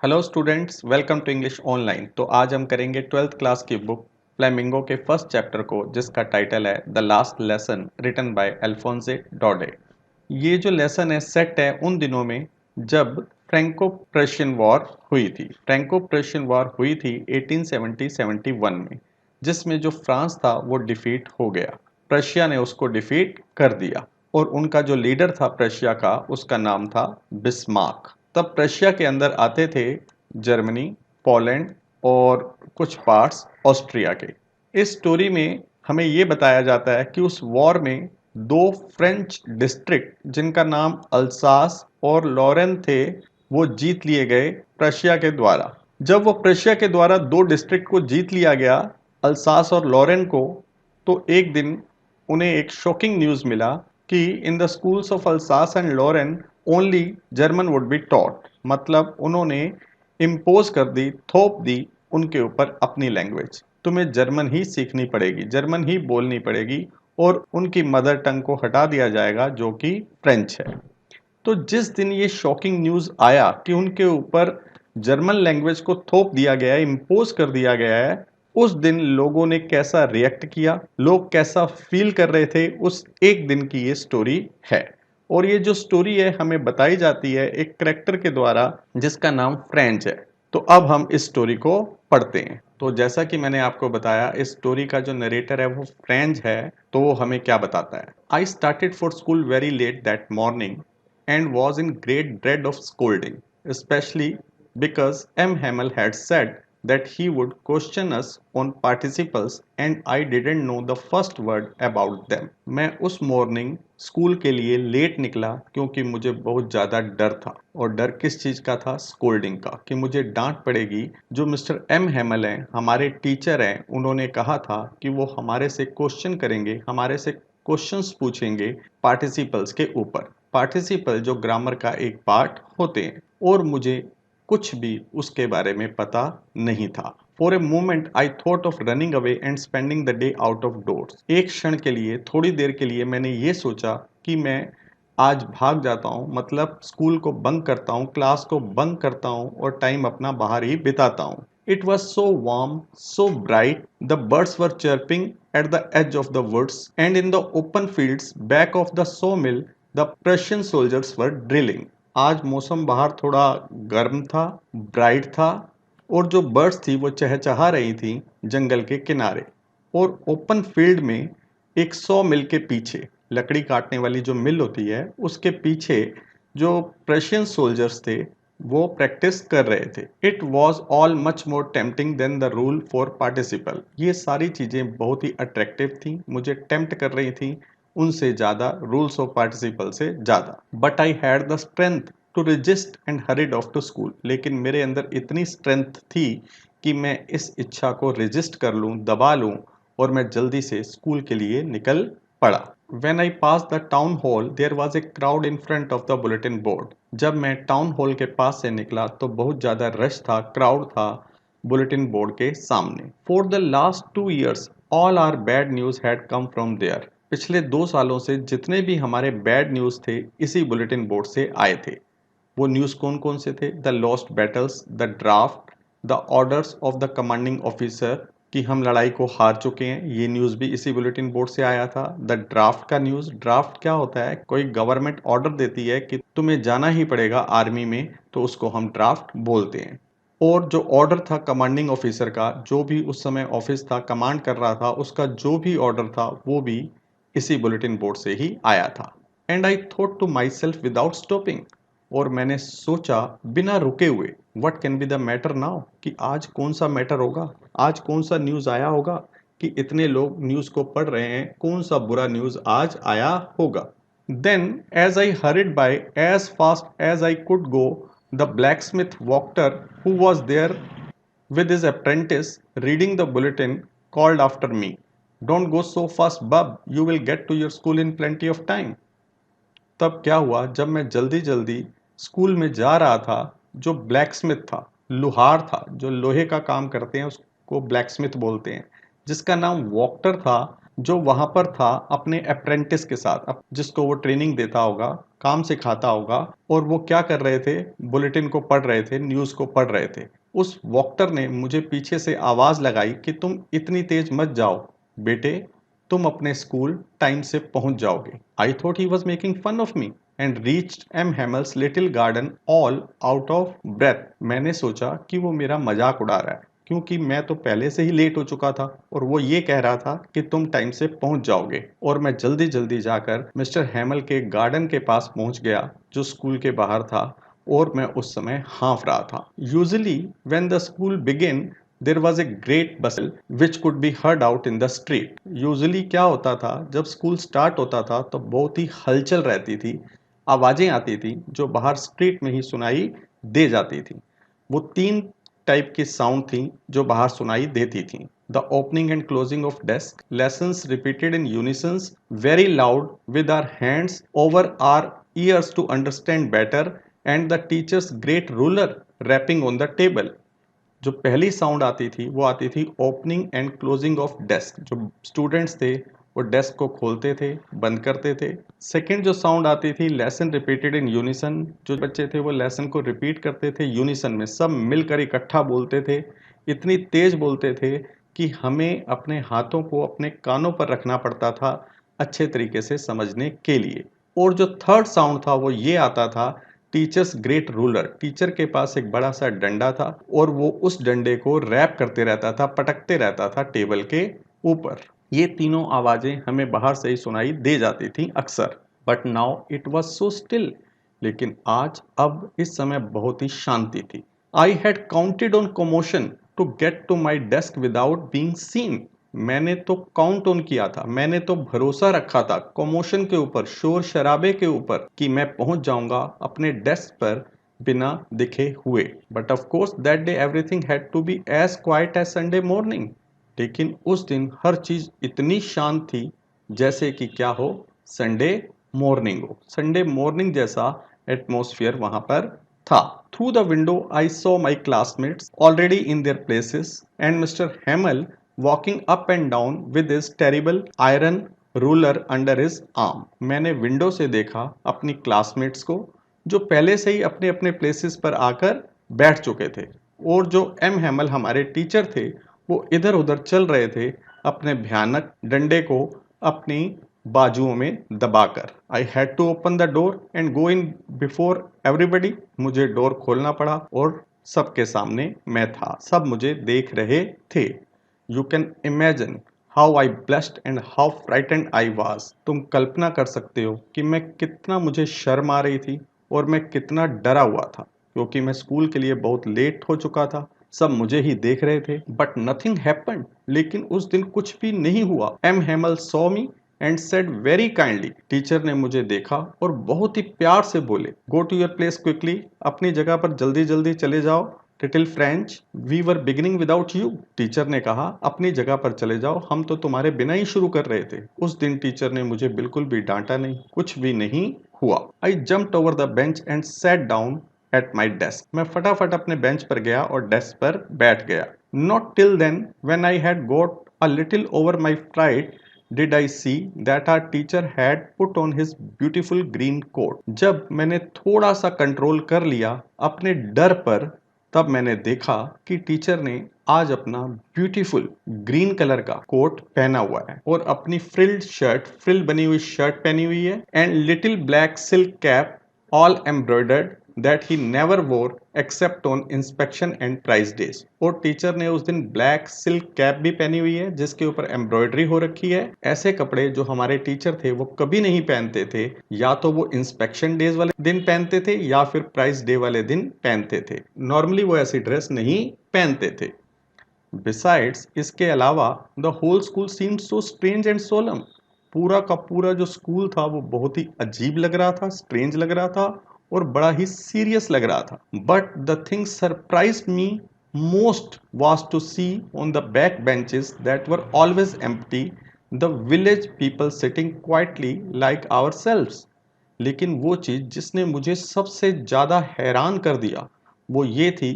Hello students, welcome to English online. तो आज हम करेंगे 12th क्लास की बुक फ्लेमिंगो के फर्स्ट चैप्टर को, जिसका टाइटल है the last lesson, written by Alphonse Daudet. ये जो लेसन है सेट है उन दिनों में जब फ्रैंको प्रशियन वॉर हुई थी। फ्रैंको प्रशियन वॉर हुई थी 1870-71 में, जिसमें जो फ्रांस था वो डिफीट हो गया। प्रशिया ने उसको डिफीट कर दिया और उनका जो लीडर था प्रशिया का, उसका नाम था बिस्मार्क। तब प्रशिया के अंदर आते थे जर्मनी, पोलैंड और कुछ पार्ट्स ऑस्ट्रिया के। इस स्टोरी में हमें ये बताया जाता है कि उस वॉर में दो फ्रेंच डिस्ट्रिक्ट जिनका नाम अल्सास और लॉरेन थे, वो जीत लिए गए प्रशिया के द्वारा। जब वो प्रशिया के द्वारा दो डिस्ट्रिक्ट को जीत लिया गया, अल्सास और लॉरेन को, तो एक दिन उन्हें एक शॉकिंग न्यूज़ मिला कि in the schools of Alsace and Lorraine only German would be taught. मतलब उन्होंने इम्पोज कर दी, थोप दी उनके ऊपर अपनी लैंग्वेज। तुम्हें जर्मन ही सीखनी पड़ेगी, जर्मन ही बोलनी पड़ेगी और उनकी मदर टंग को हटा दिया जाएगा जो कि फ्रेंच है। तो जिस दिन ये शॉकिंग न्यूज़ आया कि उनके ऊपर जर्मन लैंग्वेज को थोप दिया गया है, इम्पोज कर दिया गया है, उस दिन लोगों ने कैसा रिएक्ट किया, लोग कैसा फील कर रहे थे, उस एक दिन की ये स्टोरी है। और ये जो स्टोरी है हमें बताई जाती है एक करेक्टर के द्वारा जिसका नाम फ्रेंच है। तो अब हम इस स्टोरी को पढ़ते हैं। तो जैसा कि मैंने आपको बताया, इस स्टोरी का जो नरेटर है वो फ्रेंच है। तो वो हमें क्या बताता है। I started for school very let that morning and was in great dread of scolding, especially because M. Hamel had said that he would question us on participles and I didn't know the first word about them. मैं उस morning school के लिए late निकला क्योंकि मुझे बहुत ज़्यादा डर था। और डर किस चीज़ का था? स्कोल्डिंग का, कि मुझे डांट पड़ेगी। जो मिस्टर एम हेमल हैं, हमारे टीचर हैं, उन्होंने कहा था कि वो हमारे से क्वेश्चन करेंगे, हमारे से क्वेश्चंस पूछेंगे पार्टिसिपल्स के ऊपर। पार्टिसिपल जो ग्रामर का एक पार्ट होते हैं, और मुझे कुछ भी उसके बारे में पता नहीं था। For a moment I thought of running away and spending the day out of doors. एक क्षण के लिए, थोड़ी देर के लिए मैंने ये सोचा कि मैं आज भाग जाता हूँ, मतलब स्कूल को बंक करता हूँ, क्लास को बंक करता हूँ और टाइम अपना बाहर ही बिताता हूँ। It was so warm, so bright, the birds were chirping at the edge of the woods, and in the open fields back of the sawmill, the Prussian soldiers were drilling. आज मौसम बाहर थोड़ा गर्म था, ब्राइट था, और जो birds थी वो चहचहा रही थी जंगल के किनारे। और ओपन फील्ड में एक सौ मिल के पीछे, लकड़ी काटने वाली जो मिल होती है उसके पीछे, जो प्रशियन सोल्जर्स थे वो प्रैक्टिस कर रहे थे। It was all much more tempting than the rule for participle. ये सारी चीज़ें बहुत ही अट्रैक्टिव थी, मुझे टेम्प्ट कर रही थी उनसे ज़्यादा, रूल्स ऑफ पार्टिसिपल से ज़्यादा। But I had the strength to resist and hurried off to school. लेकिन मेरे अंदर इतनी स्ट्रेंथ थी कि मैं इस इच्छा को रेजिस्ट कर लूँ, दबा लूँ, और मैं जल्दी से स्कूल के लिए निकल पड़ा। When I passed the town hall, there was a crowd in front of the bulletin board. जब मैं टाउन हॉल के पास से निकला तो बहुत ज़्यादा रश था, क्राउड था बुलेटिन बोर्ड के सामने। For the last 2 years, all our bad news had come from there. पिछले 2 सालों से जितने भी हमारे बैड न्यूज़ थे इसी बुलेटिन बोर्ड से आए थे। वो न्यूज़ कौन कौन से थे? The lost battles, the draft, the orders of the commanding officer, कि हम लड़ाई को हार चुके हैं, ये न्यूज़ भी इसी बुलेटिन बोर्ड से आया था। द ड्राफ्ट का न्यूज़, ड्राफ्ट क्या होता है? कोई गवर्नमेंट ऑर्डर देती है कि तुम्हें जाना ही पड़ेगा आर्मी में, तो उसको हम ड्राफ्ट बोलते हैं। और जो ऑर्डर था कमांडिंग ऑफिसर का, जो भी उस समय ऑफिस था, कमांड कर रहा था, उसका जो भी ऑर्डर था वो भी इसी बुलेटिन बोर्ड से ही आया था। And I thought to myself without stopping, और मैंने सोचा बिना रुके हुए, what can be the matter now, कि आज कौन सा मैटर होगा, आज कौन सा न्यूज़ आया होगा कि इतने लोग न्यूज़ को पढ़ रहे हैं, कौन सा बुरा न्यूज़ आज आया होगा। Then as I hurried by as fast as I could go, the blacksmith Wachter who was there with his apprentice reading the bulletin called after me, don't go so fast bub, you will get to your school in plenty of time. तब क्या हुआ, जब मैं जल्दी जल्दी school में जा रहा था, जो ब्लैकस्मिथ था, लोहार था, जो लोहे का काम करते हैं उसको ब्लैकस्मिथ बोलते हैं, जिसका नाम वॉक्टर था, जो वहां पर था अपने अप्रेंटिस के साथ, जिसको वो ट्रेनिंग देता होगा, काम सिखाता होगा, और वो क्या कर रहे थे, बुलेटिन को पढ़ रहे थे, न्यूज को पढ़ रहे थे। उस वॉक्टर ने मुझे पीछे से आवाज लगाई कि तुम इतनी तेज मत जाओ बेटे, तुम अपने स्कूल टाइम से पहुंच जाओगे। I thought he was making fun of me and reached M Hamel's little garden all out of breath. मैंने सोचा कि वो मेरा मजाक उड़ा रहा है, क्योंकि मैं तो पहले से ही लेट हो चुका था और वो ये कह रहा था कि तुम टाइम से पहुंच जाओगे। और मैं जल्दी जल्दी जाकर मिस्टर हैमल के गार्डन के पास पहुंच गया, जो स्कूल के बाहर था, और मैं उस समय हाँफ रहा था। Usually when the school begin there was a great Bansal which could be heard out in the street. Usually क्या होता था, जब स्कूल स्टार्ट होता था तो बहुत ही हलचल रहती थी, आवाजें आती थी जो बाहर स्ट्रीट में ही सुनाई दे जाती थी। वो तीन टाइप की साउंड थी जो बाहर सुनाई देती थी: the opening and closing of desk, lessons repeated in unisons very loud with our hands over our ears to understand better, and the teacher's great ruler rapping on the table. जो पहली sound आती थी वो आती थी opening and closing of desk, जो students थे वो डेस्क को खोलते थे, बंद करते थे। सेकंड जो साउंड आती थी लेसन रिपीटेड इन यूनिसन, जो बच्चे थे वो लेसन को रिपीट करते थे यूनिसन में, सब मिलकर इकट्ठा बोलते थे, इतनी तेज बोलते थे कि हमें अपने हाथों को अपने कानों पर रखना पड़ता था अच्छे तरीके से समझने के लिए। और जो थर्ड साउंड था वो ये आता था टीचर्स ग्रेट रूलर। टीचर के पास एक बड़ा सा डंडा था और वो उस डंडे को रैप करते रहता था, पटकते रहता था टेबल के ऊपर। ये तीनों आवाजें हमें बाहर से ही सुनाई दे जाती थी अक्सर। But now it was so still. लेकिन आज, अब इस समय बहुत ही शांति थी। I had counted on commotion to get to my desk without being seen. मैंने तो काउंट ऑन किया था, मैंने तो भरोसा रखा था कमोशन के ऊपर, शोर शराबे के ऊपर, कि मैं पहुंच जाऊंगा अपने डेस्क पर बिना दिखे हुए। But of course that day everything had to be as quiet as Sunday morning. लेकिन उस दिन हर चीज इतनी शांत थी जैसे कि क्या हो, संडे मॉर्निंग हो। संडे मॉर्निंग जैसा एटमॉस्फेयर वहां पर था। Through the window I saw my classmates already in their places and mister Hamel walking up and down with his terrible iron ruler under his arm. मैंने window से देखा अपनी classmates को, जो पहले से ही अपने अपने प्लेसेस पर आकर बैठ चुके थे, और जो एम हेमल हमारे टीचर थे वो इधर उधर चल रहे थे अपने भयानक डंडे को अपनी बाजुओं में दबाकर। I had to open the door and go in before everybody. मुझे डोर खोलना पड़ा और सबके सामने मैं था, सब मुझे देख रहे थे। You can imagine how I blushed and how frightened I was. तुम कल्पना कर सकते हो कि मैं कितना, मुझे शर्म आ रही थी और मैं कितना डरा हुआ था, क्योंकि मैं स्कूल के लिए बहुत लेट हो चुका था, सब मुझे ही देख रहे थे। But nothing happened. लेकिन उस दिन कुछ भी नहीं हुआ। M Hamel saw me and said very kindly. Teacher ने मुझे देखा और बहुत ही प्यार से बोले, go to your place quickly, अपनी जगह पर जल्दी जल्दी चले जाओ। Little French, we were beginning without you. Teacher ने कहा, अपनी जगह पर चले जाओ, हम तो तुम्हारे बिना ही शुरू कर रहे थे। उस दिन टीचर ने मुझे बिल्कुल भी डांटा नहीं, कुछ भी नहीं हुआ। आई jumped over the bench and sat down at my desk. मैं फटाफट अपने बेंच पर गया और डेस्क पर बैठ गया। Not till then when I had got a little over my fright did I see that our teacher had put on his beautiful green coat। जब मैंने थोड़ा सा कंट्रोल कर लिया अपने डर पर, तब मैंने देखा कि टीचर ने आज अपना ब्यूटीफुल ग्रीन कलर का कोट पहना हुआ है और अपनी फ्रिल्ड शर्ट, फ्रिल बनी हुई शर्ट पहनी हुई है, and little black silk cap all embroidered that he never wore except on inspection and prize days. और टीचर ने उस दिन ब्लैक सिल्क कैप भी पहनी हुई है जिसके ऊपर एम्ब्रॉयडरी हो रखी है। ऐसे कपड़े जो हमारे टीचर थे वो कभी नहीं पहनते थे, या तो वो इंस्पेक्शन डेज वाले दिन पहनते थे या फिर प्राइज डे वाले दिन पहनते थे। नॉर्मली वो ऐसी ड्रेस नहीं पहनते थे। बिसाइड्स, इसके अलावा, the whole school seemed so strange and solemn. पूरा का पूरा जो स्कूल था वो बहुत ही अजीब लग रहा था, स्ट्रेंज लग रहा था और बड़ा ही सीरियस लग रहा था। But the thing surprise me most was to see on the back benches that were always empty the village people sitting quietly like ourselves। लेकिन वो चीज जिसने मुझे सबसे ज्यादा हैरान कर दिया वो ये थी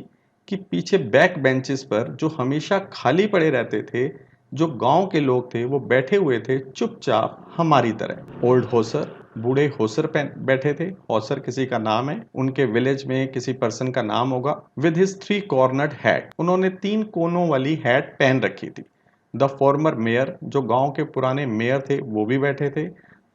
कि पीछे बैक बेंचेस पर जो हमेशा खाली पड़े रहते थे, जो गांव के लोग थे वो बैठे हुए थे चुपचाप हमारी तरह। ओल्ड होसर, बूढ़े होसर पे बैठे थे। होसर किसी का नाम है, उनके विलेज में किसी पर्सन का नाम होगा। विद हिज 3 कॉर्नर्ड हैट, उन्होंने 3 कोनों वाली हैट पहन रखी थी। द फॉर्मर मेयर, जो गांव के पुराने मेयर थे वो भी बैठे थे।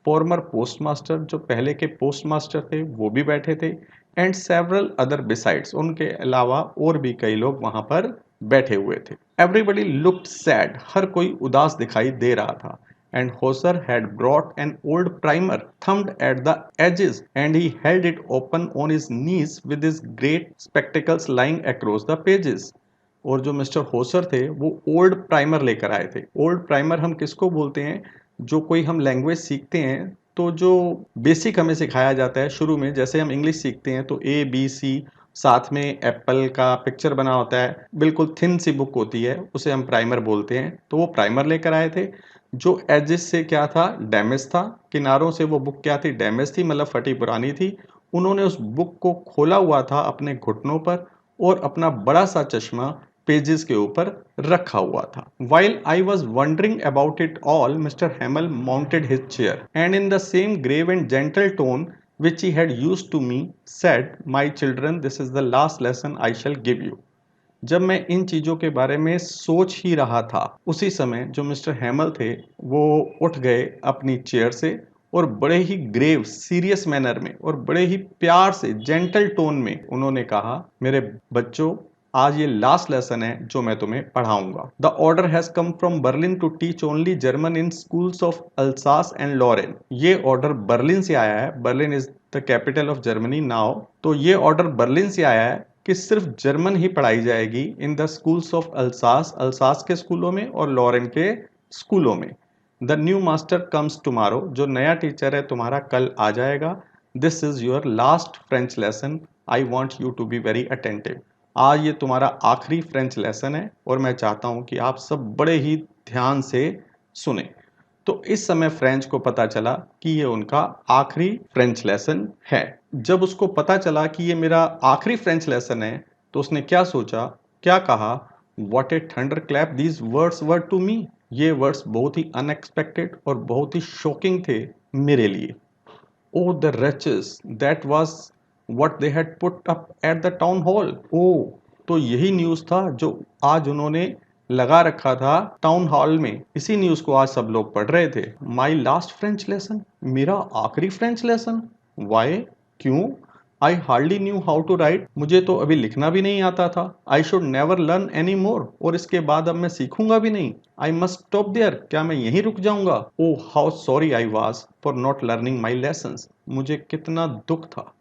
फॉर्मर पोस्टमास्टर, जो पहले के पोस्टमास्टर थे वो भी बैठे थे। एंड सेवरल अदर बिसाइड्स, उनके अलावा और भी कई लोग वहां पर बैठे हुए थे। एवरीबडी लुक्ड सैड, हर कोई उदास दिखाई दे रहा था। And Hauser had brought an old primer thumbed at the edges and he held it open on his knees with his great spectacles lying across the pages। और जो मिस्टर होसर थे वो ओल्ड प्राइमर लेकर आए थे। ओल्ड प्राइमर हम किसको बोलते हैं? जो कोई हम लैंग्वेज सीखते हैं तो जो बेसिक हमें सिखाया जाता है शुरू में, जैसे हम इंग्लिश सीखते हैं तो A B C, साथ में एप्पल का पिक्चर बना होता है, बिल्कुल थिन सी बुक होती है, उसे हम प्राइमर बोलते हैं। तो वो प्राइमर लेकर आए थे। जो एजेस से क्या था, डैमेज था। किनारों से वो बुक क्या थी, डैमेज थी, मतलब फटी पुरानी थी। उन्होंने उस बुक को खोला हुआ था अपने घुटनों पर और अपना बड़ा सा चश्मा पेजेस के ऊपर रखा हुआ था। While I was wondering about it all, Mr. Hamel mounted his chair and in the same grave and gentle tone which he had used to me, said, "My children, this is the last lesson I shall give you." जब मैं इन चीज़ों के बारे में सोच ही रहा था, उसी समय जो मिस्टर हैमल थे वो उठ गए अपनी चेयर से और बड़े ही ग्रेव सीरियस मैनर में और बड़े ही प्यार से जेंटल टोन में उन्होंने कहा, मेरे बच्चों, आज ये लास्ट लेसन है जो मैं तुम्हें पढ़ाऊंगा। The order has come from Berlin to teach only German in schools of Alsace and Lorraine. ये ऑर्डर बर्लिन से आया है। Berlin is the capital of Germany now. तो ये ऑर्डर बर्लिन से आया है कि सिर्फ जर्मन ही पढ़ाई जाएगी in the schools of Alsace, Alsace के स्कूलों में और लॉरेन के स्कूलों में। The new master comes tomorrow, जो नया टीचर है तुम्हारा कल आ जाएगा। This is your last French lesson, I want you to be very attentive. आज ये तुम्हारा आखिरी फ्रेंच लेसन है और मैं चाहता हूं कि आप सब बड़े ही ध्यान से सुने। तो इस समय फ्रेंच को पता चला कि ये उनका आखिरी फ्रेंच लेसन है। जब उसको पता चला कि ये मेरा आखिरी फ्रेंच लेसन है तो उसने क्या सोचा, क्या कहा, what a thunderclap these words were to me. ये वर्ड्स बहुत ही अनएक्सपेक्टेड और बहुत ही शॉकिंग थे मेरे लिए। Oh, the wretches! That was what they had put up at the town hall. Oh, तो यही न्यूज़ था जो आज उन्होंने लगा रखा था टाउन हॉल में। इसी न्यूज़ को आज सब लोग पढ़ रहे थे। माई लास्ट फ्रेंच लेसन, मेरा आखिरी फ्रेंच लेसन। वाई, क्यों? I hardly knew how to write, मुझे तो अभी लिखना भी नहीं आता था। I should never learn any more, और इसके बाद अब मैं सीखूंगा भी नहीं। आई मस्ट स्टॉप देयर, क्या मैं यहीं रुक जाऊंगा? Oh how sorry I was for not learning my lessons, मुझे कितना दुख था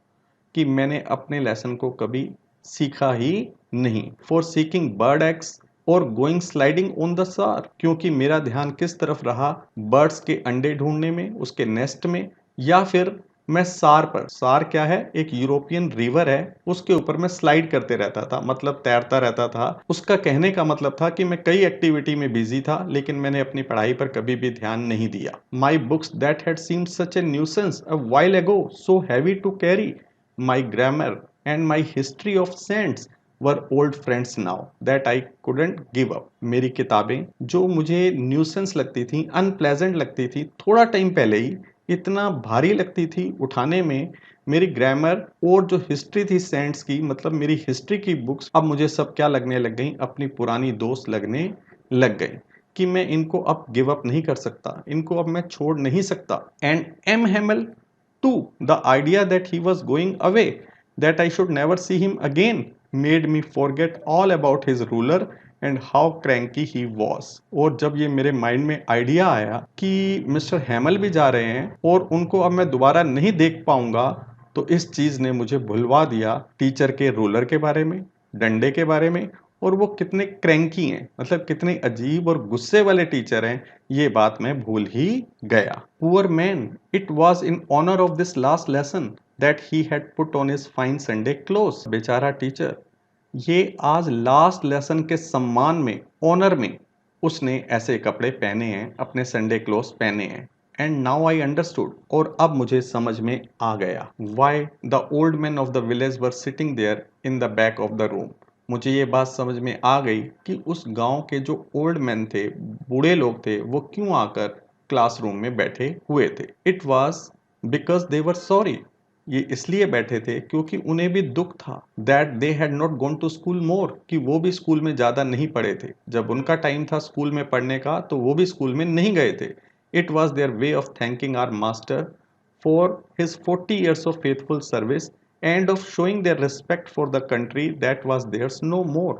कि मैंने अपने लेसन को कभी सीखा ही नहीं। फॉर सीकिंग बर्ड एग्स और गोइंग स्लाइडिंग ऑन द सार, क्योंकि मेरा ध्यान किस तरफ रहा, बर्ड्स के अंडे ढूंढने में, उसके नेस्ट में, या फिर मैं सार पर। सार क्या है? एक यूरोपियन रिवर है, उसके ऊपर मैं स्लाइड करते रहता था, मतलब तैरता रहता था। उसका कहने का मतलब था कि मैं कई एक्टिविटी में बिजी था लेकिन मैंने अपनी पढ़ाई पर कभी भी ध्यान नहीं दिया। My books that had seemed such a nuisance a while ago, so heavy to carry, my grammar and my history of saints were old friends now that I couldn't give up. मेरी किताबें जो मुझे nuisance लगती थी, unpleasant लगती थी थोड़ा time पहले ही, इतना भारी लगती थी उठाने में, मेरी ग्रामर और जो हिस्ट्री थी सेंट्स की, मतलब मेरी हिस्ट्री की बुक्स, अब मुझे सब क्या लगने लग गई, अपनी पुरानी दोस्त लगने लग गई कि मैं इनको अब गिव अप नहीं कर सकता, इनको अब मैं छोड़ नहीं सकता। And M Hamel too, the idea that he was going away, that I should never see him again, made me forget all about his ruler and how cranky he was. और जब ये मेरे माइंड में idea आया कि mister हैमल भी जा रहे हैं और उनको अब मैं दोबारा नहीं देख पाऊंगा, तो इस चीज ने मुझे भुलवा दिया टीचर के रूलर के बारे में, डंडे के बारे में, और वो कितने क्रैंकी हैं, मतलब कितने अजीब और गुस्से वाले टीचर हैं, ये बात मैं भूल ही गया। Poor man, it was in honour of this last lesson that he had put on his fine Sunday clothes. बेचारा टीचर, ये आज लास्ट लेसन के सम्मान में, ऑनर में, उसने ऐसे कपड़े पहने हैं, अपने संडे क्लोथ्स पहने हैं। एंड नाउ आई अंडरस्टूड, और अब मुझे समझ में आ गया, why the old man of the village were sitting there in the back of the room. मुझे ये बात समझ में आ गई कि उस गांव के जो ओल्ड मैन थे, बूढ़े लोग थे, वो क्यों आकर क्लासरूम में बैठे हुए थे। It was because they were sorry. ये इसलिए बैठे थे क्योंकि उन्हें भी दुख था that they had not gone to school more, कि वो भी स्कूल में ज़्यादा नहीं पढ़े थे। जब उनका टाइम था स्कूल में पढ़ने का तो वो भी स्कूल में नहीं गए थे। It was their way of thanking our master for his 40 years of faithful service and of showing their respect for the country that was theirs no more।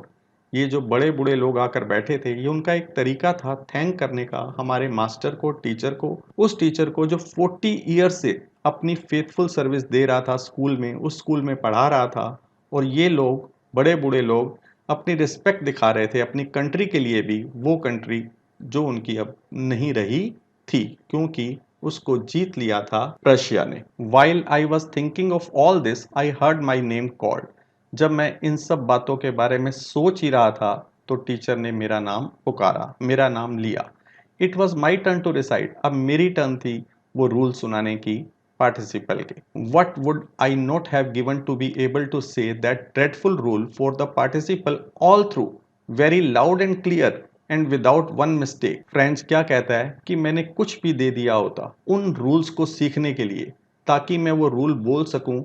ये जो बड़े बूढ़े लोग आकर बैठे थे, ये उनका एक तरीका था थैंक करने का हमारे मास्टर को, टीचर को, उस टीचर को जो 40 ईयर से अपनी फेथफुल सर्विस दे रहा था स्कूल में, उस स्कूल में पढ़ा रहा था। और ये लोग, बड़े बूढ़े लोग, अपनी रिस्पेक्ट दिखा रहे थे अपनी कंट्री के लिए भी, वो कंट्री जो उनकी अब नहीं रही थी क्योंकि उसको जीत लिया था रशिया ने। While I was thinking of all this, I heard my name called। जब मैं इन सब बातों के बारे में सोच ही रहा था तो टीचर ने मेरा नाम पुकारा, मेरा नाम लिया। It was my turn to recite। अब मेरी टर्न थी वो रूल सुनाने की पार्टिसिपल के। What would I not have given to be able to say that dreadful rule for the participle all through, very loud and clear and without one mistake. French क्या कहता है कि मैंने कुछ भी दे दिया होता उन रूल्स को सीखने के लिए, ताकि मैं वो रूल बोल सकूं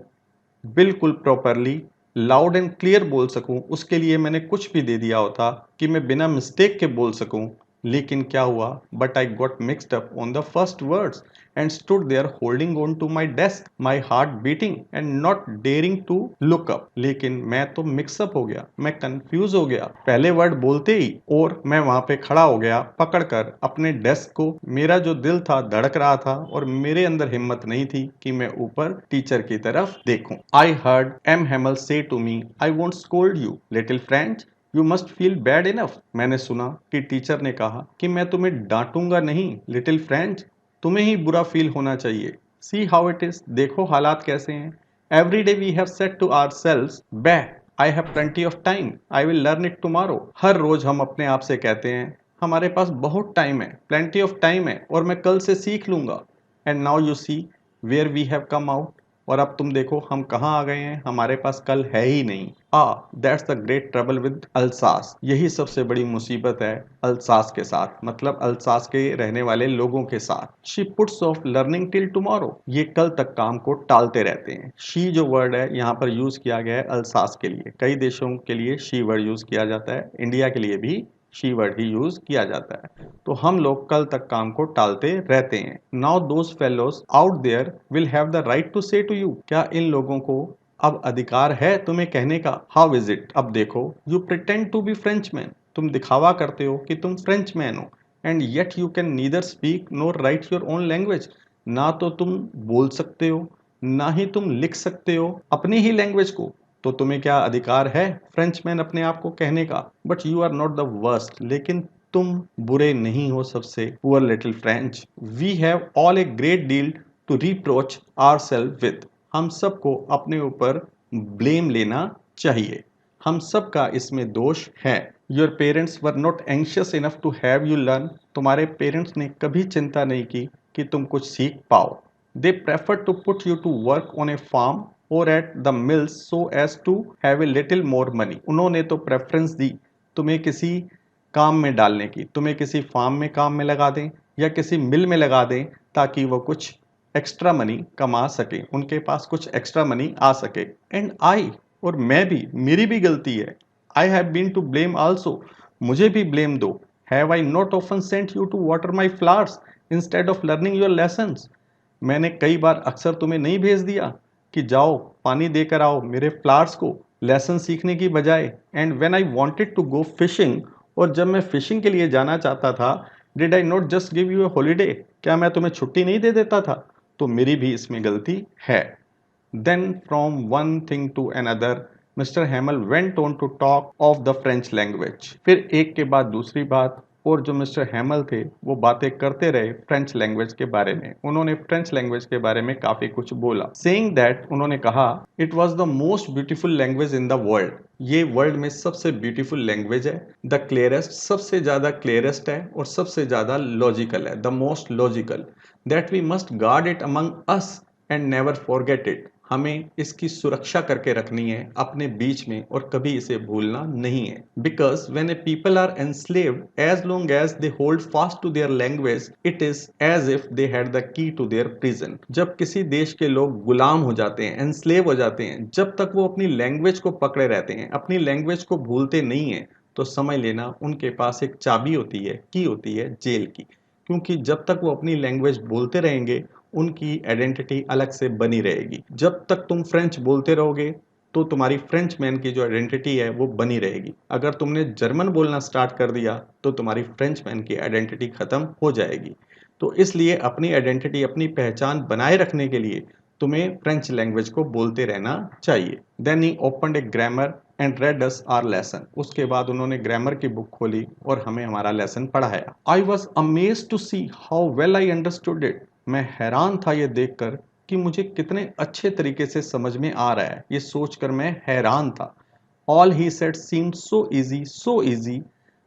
बिल्कुल प्रॉपरली, लाउड एंड क्लियर बोल सकूं। उसके लिए मैंने कुछ भी दे दिया होता कि मैं बिना मिस्टेक के बोल सकूं। लेकिन क्या हुआ, but I got mixed up on the first words and stood there holding on to my desk, my heart beating and not daring to look up. लेकिन मैं तो मिक्सअप हो गया, मैं कंफ्यूज हो गया पहले वर्ड बोलते ही, और मैं वहां पे खड़ा हो गया पकड़कर अपने डेस्क को। मेरा जो दिल था धड़क रहा था और मेरे अंदर हिम्मत नहीं थी कि मैं ऊपर टीचर की तरफ देखूं। I heard M Hamel say to me, I won't scold you little French, you must feel bad enough. मैंने सुना कि टीचर ने कहा कि मैं तुम्हें डांटूंगा नहीं लिटिल फ्रेंच, तुम्हें ही बुरा फील होना चाहिए। सी हाउ इट इज, देखो हालात कैसे हैं। Every day we have said to ourselves, bah I have plenty of time, I will learn it tomorrow. हर रोज हम अपने आप से कहते हैं हमारे पास बहुत टाइम है, प्लेंटी ऑफ टाइम है, और मैं कल से सीख लूंगा। And now you see where we have come out. और अब तुम देखो हम कहाँ आ गए हैं, हमारे पास कल है ही नहीं। That's the great trouble with Alsace. यही सबसे बड़ी मुसीबत है अल्सास के साथ, मतलब अल्सास के रहने वाले लोगों के साथ। She puts of learning till tomorrow, ये कल तक काम को टालते रहते हैं। शी जो वर्ड है यहाँ पर यूज किया गया है अल्सास के लिए। कई देशों के लिए शी वर्ड यूज किया जाता है, इंडिया के लिए भी शी वर्ड ही यूज किया जाता है। तो हम लोग कल तक काम को टालते रहते हैं। Now those fellows out there will have the right to say to you, क्या इन लोगों को अब अधिकार है तुम्हें कहने का, हाउ इज इट। अब देखो, you pretend to be Frenchman, तुम दिखावा करते हो कि तुम फ्रेंचमैन हो, and yet you can neither speak nor write your own language. ना तो तुम बोल सकते हो, ना ही तुम लिख सकते हो अपनी ही लैंग्वेज को। तो तुम्हें क्या अधिकार है फ्रेंचमैन अपने आप को कहने का। But you are not the worst, लेकिन तुम बुरे नहीं हो सबसे, poor little French. We have all a great deal to reproach ourselves with, हम सबको अपने ऊपर ब्लेम लेना चाहिए, हम सबका इसमें दोष है। Your parents were not anxious enough to have you learn, तुम्हारे पेरेंट्स ने कभी चिंता नहीं की कि तुम कुछ सीख पाओ। They prefer to put you to work on a farm और at the mills so as to have a little more money. उन्होंने तो प्रेफरेंस दी तुम्हें किसी काम में डालने की, तुम्हें किसी फार्म में काम में लगा दें या किसी मिल में लगा दें, ताकि वो कुछ एक्स्ट्रा मनी कमा सके, उनके पास कुछ एक्स्ट्रा मनी आ सके। एंड आई, और मैं भी, मेरी भी गलती है। I have been to blame also, मुझे भी ब्लेम दो। Have I not often sent you to water my flowers instead of learning your lessons, मैंने कई बार अक्सर तुम्हें नहीं भेज दिया कि जाओ पानी देकर आओ मेरे फ्लावर्स को, लेसन सीखने की बजाय। And when I wanted to go fishing, और जब मैं फिशिंग के लिए जाना चाहता था, did I not just give you a holiday, क्या मैं तुम्हें छुट्टी नहीं दे देता था। तो मेरी भी इसमें गलती है। Then from one thing to another mister Hamel went on to talk of the French language. फिर एक के बाद दूसरी बात, और जो मिस्टर हैमल थे वो बातें करते रहे फ्रेंच लैंग्वेज के बारे में। उन्होंने फ्रेंच लैंग्वेज के बारे में काफी कुछ बोला। सेइंग दैट, उन्होंने कहा, it was the most beautiful language in the world, ये वर्ल्ड में सबसे ब्यूटीफुल लैंग्वेज है। द क्लियरेस्ट, सबसे ज्यादा क्लियरेस्ट है, और सबसे ज्यादा लॉजिकल है, the most logical. That we must guard it among us and never forget it, हमें इसकी सुरक्षा करके रखनी है अपने बीच में और कभी इसे भूलना नहीं है। Because when a people are enslaved as long as they hold fast to their language it is as if they had the key to their prison. जब किसी देश के लोग गुलाम हो जाते हैं, एनस्लेव हो जाते हैं, जब तक वो अपनी लैंग्वेज को पकड़े रहते हैं, अपनी लैंग्वेज को भूलते नहीं है, तो समझ लेना उनके पास एक चाबी होती है, की होती है जेल की। क्योंकि जब तक वो अपनी लैंग्वेज बोलते रहेंगे उनकी आइडेंटिटी अलग से बनी रहेगी। जब तक तुम फ्रेंच बोलते रहोगे तो तुम्हारी फ्रेंच मैन की जो आइडेंटिटी है वो बनी रहेगी। अगर तुमने जर्मन बोलना स्टार्ट कर दिया तो तुम्हारी फ्रेंच मैन की आइडेंटिटी खत्म हो जाएगी। तो इसलिए अपनी आइडेंटिटी, अपनी पहचान बनाए रखने के लिए तुम्हें फ्रेंच लैंग्वेज को बोलते रहना चाहिए। Then he opened a grammar and read us our lesson. उसके बाद उन्होंने ग्रामर की बुक खोली और हमें हमारा लेसन पढ़ाया। I was amazed to see how well I understood it. मैं हैरान था ये देखकर कि मुझे कितने अच्छे तरीके से समझ में आ रहा है। ये सोचकर मैं हैरान था। All he said seemed so easy, so easy.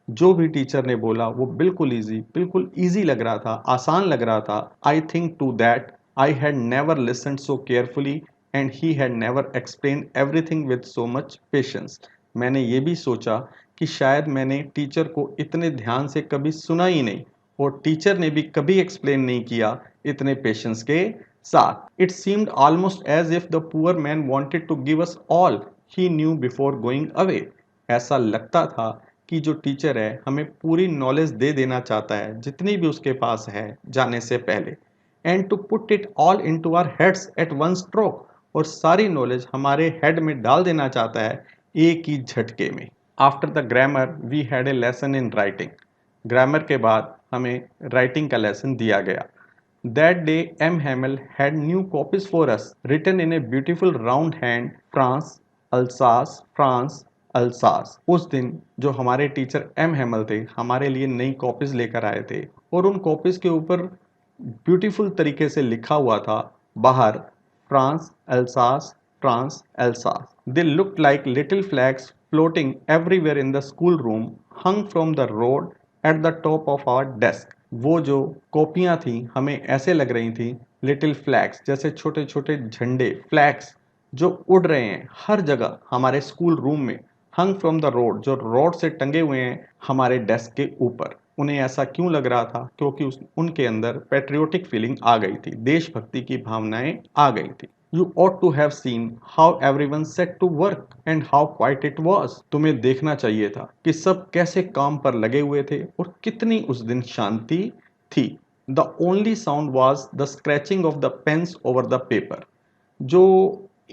जो भी टीचर ने बोला वो बिल्कुल इजी लग रहा था, आसान लग रहा था। I think too that I had never listened so carefully and he had never explain everything with so much patience. मैंने ये भी सोचा कि शायद मैंने टीचर को इतने ध्यान से कभी सुना ही नहीं और टीचर ने भी कभी एक्सप्लेन नहीं किया इतने पेशेंस के साथ। It seemed almost as if the poor man wanted to give us all he knew before going away. ऐसा लगता था कि जो टीचर है हमें पूरी नॉलेज दे देना चाहता है जितनी भी उसके पास है जाने से पहले, and to put it all into our heads at one stroke. और सारी नॉलेज हमारे हेड में डाल देना चाहता है एक ही झटके में। After the grammar we had a lesson in writing. Grammar के बाद हमें राइटिंग का लेसन दिया गया। That day M Hamel had new copies for us written in a beautiful round hand, France Alsace, France Alsace. उस दिन जो हमारे टीचर एम हैमल थे हमारे लिए नई कॉपीज लेकर आए थे और उन कॉपीज के ऊपर ब्यूटीफुल तरीके से लिखा हुआ था बाहर France Alsace, France Alsace. They looked like little flags floating everywhere in the schoolroom, hung from the road at the top of our desk। वो जो कॉपियाँ थी हमें ऐसे लग रही थी लिटिल फ्लैग्स, जैसे छोटे छोटे झंडे, फ्लैग्स जो उड़ रहे हैं हर जगह हमारे स्कूल रूम में। हंग फ्रॉम द रोड, जो रोड से टंगे हुए हैं हमारे डेस्क के ऊपर। उन्हें ऐसा क्यों लग रहा था? क्योंकि उनके अंदर पैट्रियोटिक फीलिंग आ गई थी, देशभक्ति की भावनाएं आ गई थी। You ought to have seen how everyone set to work and how quiet it was। तुम्हें देखना चाहिए था कि सब कैसे काम पर लगे हुए थे और कितनी उस दिन शांति थी। The only sound was the scratching of the pens over the paper। जो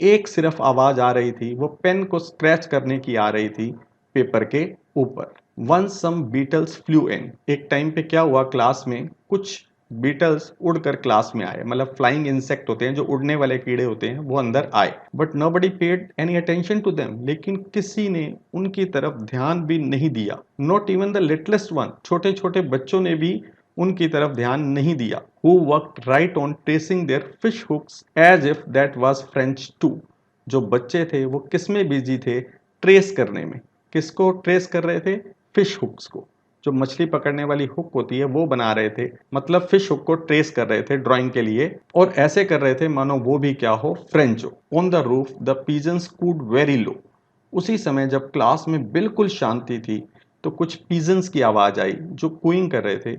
एक सिर्फ आवाज आ रही थी वो पेन को स्क्रैच करने की आ रही थी पेपर के ऊपर। Once some beetles flew in। एक टाइम पे क्या हुआ, क्लास में कुछ बीटल्स उड़कर क्लास में आए, मतलब फ्लाइंग इंसेक्ट होते हैं, जो उड़ने वाले कीड़े होते हैं, वो अंदर आए। But nobody paid any attention to them. लेकिन किसी ने उनकी तरफ ध्यान भी नहीं दिया। Not even the littlest one. छोटे छोटे बच्चों ने भी उनकी तरफ ध्यान नहीं दिया। Who worked right on tracing their fish hooks as if that was French too. जो बच्चे थे वो किस में बिजी थे? ट्रेस करने में। किसको ट्रेस कर रहे थे? फिश हुक्स को। जो मछली पकड़ने वाली हुक होती है वो बना रहे थे, मतलब फिश हुक को ट्रेस कर रहे थे ड्राइंग के लिए, और ऐसे कर रहे थे मानो वो भी क्या हो, फ्रेंच हो। On the roof the pigeons could very low. उसी समय जब क्लास में बिल्कुल शांति थी तो कुछ पीजन्स की आवाज आई जो कुइंग कर रहे थे।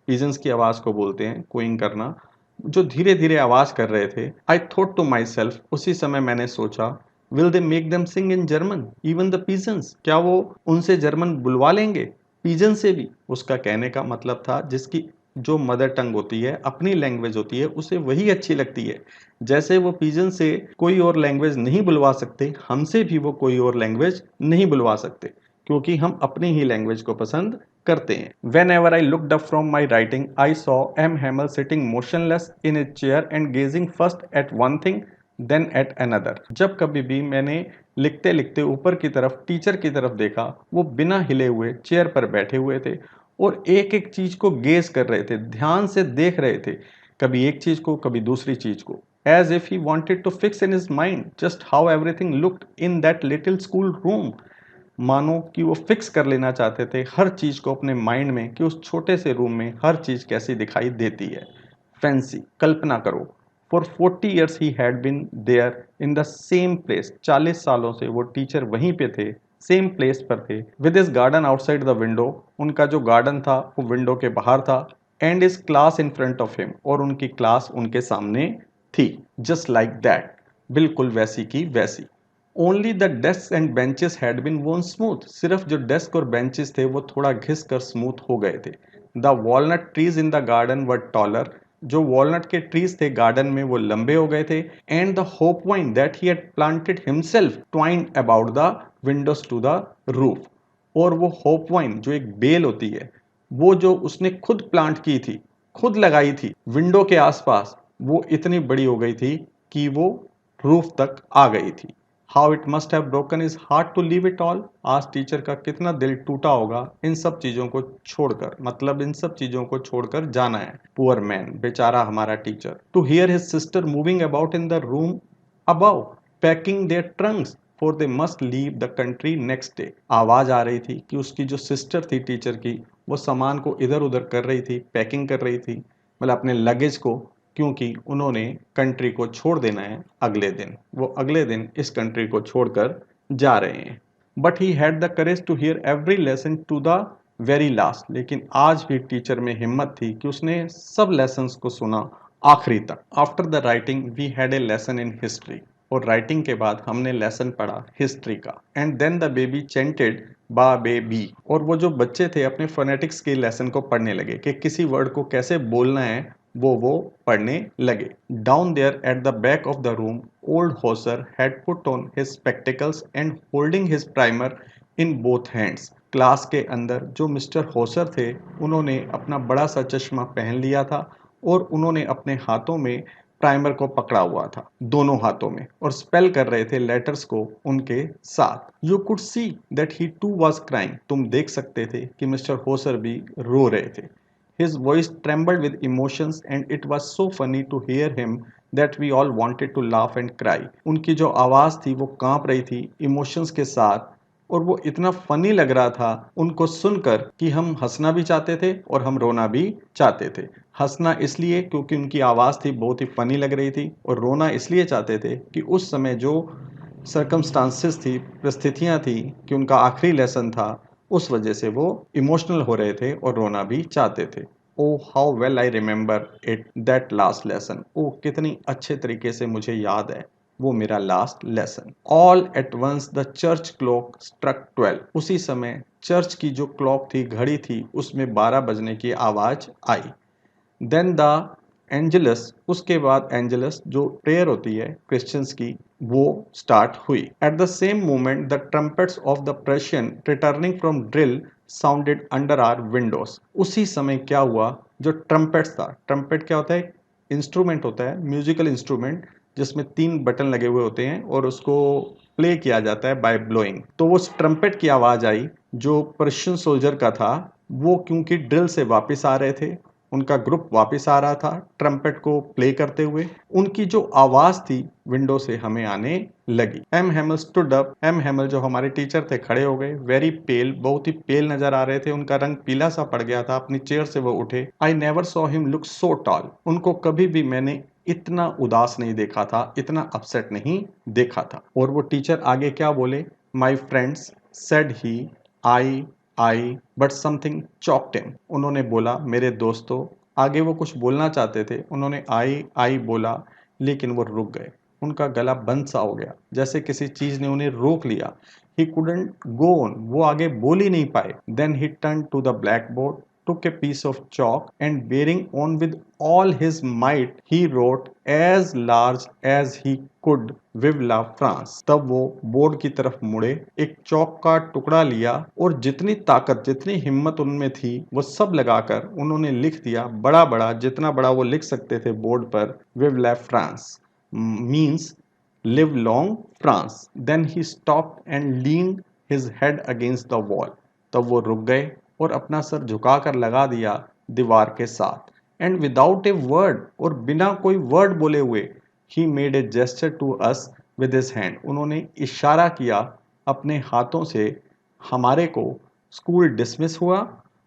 पीजन्स की आवाज को बोलते हैं कुइंग करना, जो धीरे धीरे आवाज कर रहे थे। I thought to myself, उसी समय मैंने सोचा, will they make them sing in German even the pigeons. क्या वो उनसे जर्मन बुलवा लेंगे, पीजन से भी? उसका कहने का मतलब था जिसकी जो मदर टंग होती है, अपनी लैंग्वेज होती है, उसे वही अच्छी लगती है। जैसे वो पीजन से कोई और लैंग्वेज नहीं बुलवा सकते, हमसे भी वो कोई और लैंग्वेज नहीं बुलवा सकते, क्योंकि हम अपनी ही लैंग्वेज को पसंद करते हैं। Whenever I looked up from my writing I saw M Hamel sitting motionless in a chair and gazing first at one thing then at another. जब कभी भी मैंने लिखते लिखते ऊपर की तरफ टीचर की तरफ देखा, वो बिना हिले हुए चेयर पर बैठे हुए थे और एक एक चीज को गेज कर रहे थे, ध्यान से देख रहे थे, कभी एक चीज को कभी दूसरी चीज को, as if he wanted to fix in his mind just how everything looked in that little schoolroom. मानो कि वो फिक्स कर लेना चाहते थे हर चीज को अपने माइंड में कि उस छोटे से रूम में हर चीज कैसी दिखाई देती है। फैंसी, कल्पना करो, for 40 years he had been there in the same place. 40 सालों से वो टीचर वहीं पे थे, सेम प्लेस पर थे। With is garden outside the window, उनका जो गार्डन था वो विंडो के बाहर था। And is class in front of him, और उनकी क्लास उनके सामने थी। जस्ट लाइक दैट, बिल्कुल वैसी की वैसी। Only the desk and benches had been worn smooth, सिर्फ जो डेस्क और बेंचेस थे वो थोड़ा घिस कर स्मूथ हो गए थे। The walnut trees in the garden were taller, जो वॉलनट के ट्रीज थे गार्डन में वो लंबे हो गए थे। And the hop vine that he had planted himself twined about the windows to the roof, और वो होप वाइन जो एक बेल होती है, वो जो उसने खुद प्लांट की थी, खुद लगाई थी विंडो के आसपास, वो इतनी बड़ी हो गई थी कि वो रूफ तक आ गई थी। How it must have broken his heart to leave it all, आज टीचर का कितना दिल टूटा होगा इन सब चीजों को छोड़कर, मतलब इन सब चीजों को छोड़कर जाना है। पुअर मैन, बेचारा हमारा टीचर। To hear his sister moving about in the room above packing their trunks for they must leave the country next day. आवाज आ रही थी कि उसकी जो सिस्टर थी टीचर की, वो सामान को इधर उधर कर रही थी, पैकिंग कर रही थी, मतलब अपने लगेज को, क्योंकि उन्होंने कंट्री को छोड़ देना है अगले दिन। वो अगले दिन इस कंट्री को छोड़कर जा रहे हैं। But he had the courage to hear every lesson to the very last, लेकिन आज भी टीचर में हिम्मत थी कि उसने सब लेसन्स को सुना आखिरी तक। After the writing we had a lesson in history, और राइटिंग के बाद हमने लेसन पढ़ा हिस्ट्री का। And then the baby chanted ba baby, और वो जो बच्चे थे अपने फोनेटिक्स के लेसन को पढ़ने लगे कि किसी वर्ड को कैसे बोलना है, वो पढ़ने लगे। Down there at the back of the room old Hauser had put on his spectacles and holding his primer in both hands. Class के अंदर जो मिस्टर होसर थे, उन्होंने अपना बड़ा सा चश्मा पहन लिया था और उन्होंने अपने हाथों में प्राइमर को पकड़ा हुआ था, दोनों हाथों में, और स्पेल कर रहे थे लेटर्स को उनके साथ। You could see that he too was crying, तुम देख सकते थे कि मिस्टर होसर भी रो रहे थे। His voice trembled with emotions and it was so funny to hear him that we all wanted to laugh and cry. उनकी जो आवाज़ थी वो कांप रही थी इमोशंस के साथ, और वो इतना फनी लग रहा था उनको सुनकर कि हम हंसना भी चाहते थे और हम रोना भी चाहते थे। हंसना इसलिए क्योंकि उनकी आवाज़ थी बहुत ही फनी लग रही थी, और रोना इसलिए चाहते थे कि उस समय जो सर्कमस्टांसेस थी, परिस्थितियाँ थी कि उनका आखिरी लेसन था, उस वजह से वो इमोशनल हो रहे थे और रोना भी चाहते थे। Oh how well I remember it that last lesson, ओ कितनी अच्छे तरीके से मुझे याद है वो मेरा last lesson. All at once the church clock struck 12, उसी समय चर्च की जो क्लॉक थी, घड़ी थी, उसमें 12 बजने की आवाज आई। देन द एंजलस, उसके बाद एंजलस जो प्रेयर होती है क्रिश्चियंस की, वो स्टार्ट हुई। At the same moment the trumpets of the Prussian returning from drill sounded under our windows. उसी समय क्या हुआ, जो ट्रम्पेट्स था, ट्रम्पेट क्या होता है, इंस्ट्रूमेंट होता है, म्यूजिकल इंस्ट्रूमेंट, जिसमें 3 बटन लगे हुए होते हैं और उसको प्ले किया जाता है बाय ब्लोइंग। तो वो ट्रम्पेट की आवाज आई, जो पर्शियन सोल्जर का था, वो क्योंकि ड्रिल से वापस आ रहे थे, उनका ग्रुप वापस आ रहा था ट्रम्पेट को प्ले करते हुए, उनकी जो आवाज थी विंडो से हमें आने लगी। M Hemal stood up, M Hemal जो हमारे टीचर थे खड़े हो गए। वेरी पेल, बहुत ही पेल नजर आ रहे थे, उनका रंग पीला सा पड़ गया था, अपनी चेयर से वो उठे। I never saw him look so tall, उनको कभी भी मैंने इतना उदास नहीं देखा था, इतना अपसेट नहीं देखा था। और वो टीचर आगे क्या बोले, my friends said he I but something choked him, उन्होंने बोला मेरे दोस्तों, आगे वो कुछ बोलना चाहते थे, उन्होंने आई बोला, लेकिन वो रुक गए, उनका गला बंद सा हो गया, जैसे किसी चीज ने उन्हें रोक लिया। ही कुडंट गो ऑन, वो आगे बोल ही नहीं पाए। Then he turn to the blackboard, took a piece of chalk and bearing on with all his might he wrote as large as he could vive La France. तब वो board की तरफ मुड़े, एक चौक का टुकड़ा लिया और जितनी ताकत, जितनी हिम्मत उनमें थी वो सब लगाकर उन्होंने लिख दिया, बड़ा बड़ा, जितना बड़ा वो लिख सकते थे बोर्ड पर, विव ला France means live long France. Then he stopped and leaned his head against the wall, तब वो रुक गए और अपना सर झुकाकर लगा दिया दीवार के साथ। एंड विदाउट ए वर्ड, और बिना कोई वर्ड बोले हुए, he made a gesture to us with his hand, उन्होंने इशारा किया अपने हाथों से हमारे को, स्कूल डिसमिस हुआ,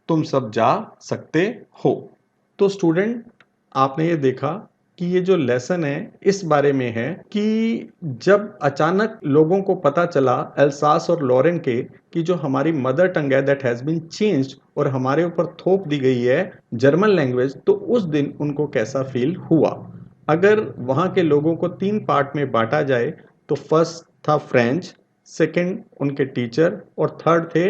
तुम सब जा सकते हो। तो स्टूडेंट, आपने ये देखा कि ये जो लेसन है इस बारे में है कि जब अचानक लोगों को पता चला एल्सास और लॉरेन के कि जो हमारी मदर टंग है दैट हैज बीन चेंज्ड और हमारे ऊपर थोप दी गई है जर्मन लैंग्वेज, तो उस दिन उनको कैसा फील हुआ। अगर वहाँ के लोगों को 3 पार्ट में बांटा जाए तो फर्स्ट था फ्रेंच, सेकंड उनके टीचर और थर्ड थे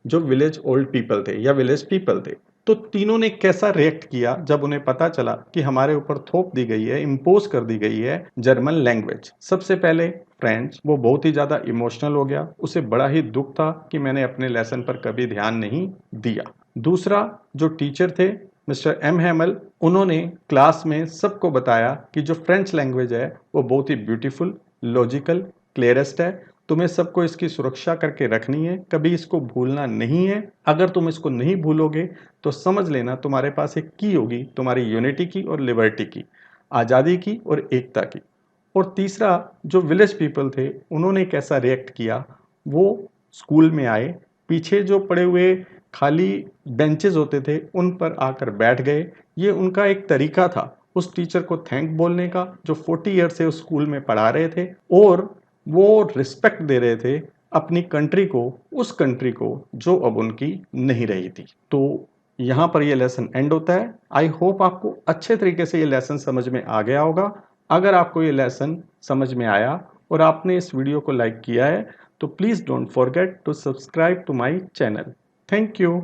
जो विलेज ओल्ड पीपल थे या विलेज पीपल थे। तो तीनों ने कैसा रिएक्ट किया जब उन्हें पता चला कि हमारे ऊपर थोप दी गई है, इम्पोज कर दी गई है जर्मन लैंग्वेज। सबसे पहले फ्रेंच, वो बहुत ही ज्यादा इमोशनल हो गया, उसे बड़ा ही दुख था कि मैंने अपने लेसन पर कभी ध्यान नहीं दिया। दूसरा जो टीचर थे मिस्टर एम हैमल, उन्होंने क्लास में सबको बताया कि जो फ्रेंच लैंग्वेज है वो बहुत ही ब्यूटीफुल, लॉजिकल, क्लियरेस्ट है, तुम्हें सबको इसकी सुरक्षा करके रखनी है, कभी इसको भूलना नहीं है। अगर तुम इसको नहीं भूलोगे तो समझ लेना तुम्हारे पास एक की होगी तुम्हारी यूनिटी की और लिबर्टी की, आज़ादी की और एकता की। और तीसरा जो विलेज पीपल थे उन्होंने कैसा रिएक्ट किया, वो स्कूल में आए, पीछे जो पड़े हुए खाली बेंचेस होते थे उन पर आकर बैठ गए। ये उनका एक तरीका था उस टीचर को थैंक बोलने का जो 40 ईयर से उस स्कूल में पढ़ा रहे थे, और वो रिस्पेक्ट दे रहे थे अपनी कंट्री को, उस कंट्री को जो अब उनकी नहीं रही थी। तो यहाँ पर ये लेसन एंड होता है। आई होप आपको अच्छे तरीके से ये लेसन समझ में आ गया होगा। अगर आपको ये लेसन समझ में आया और आपने इस वीडियो को लाइक किया है तो please don't forget to subscribe to my channel. Thank you.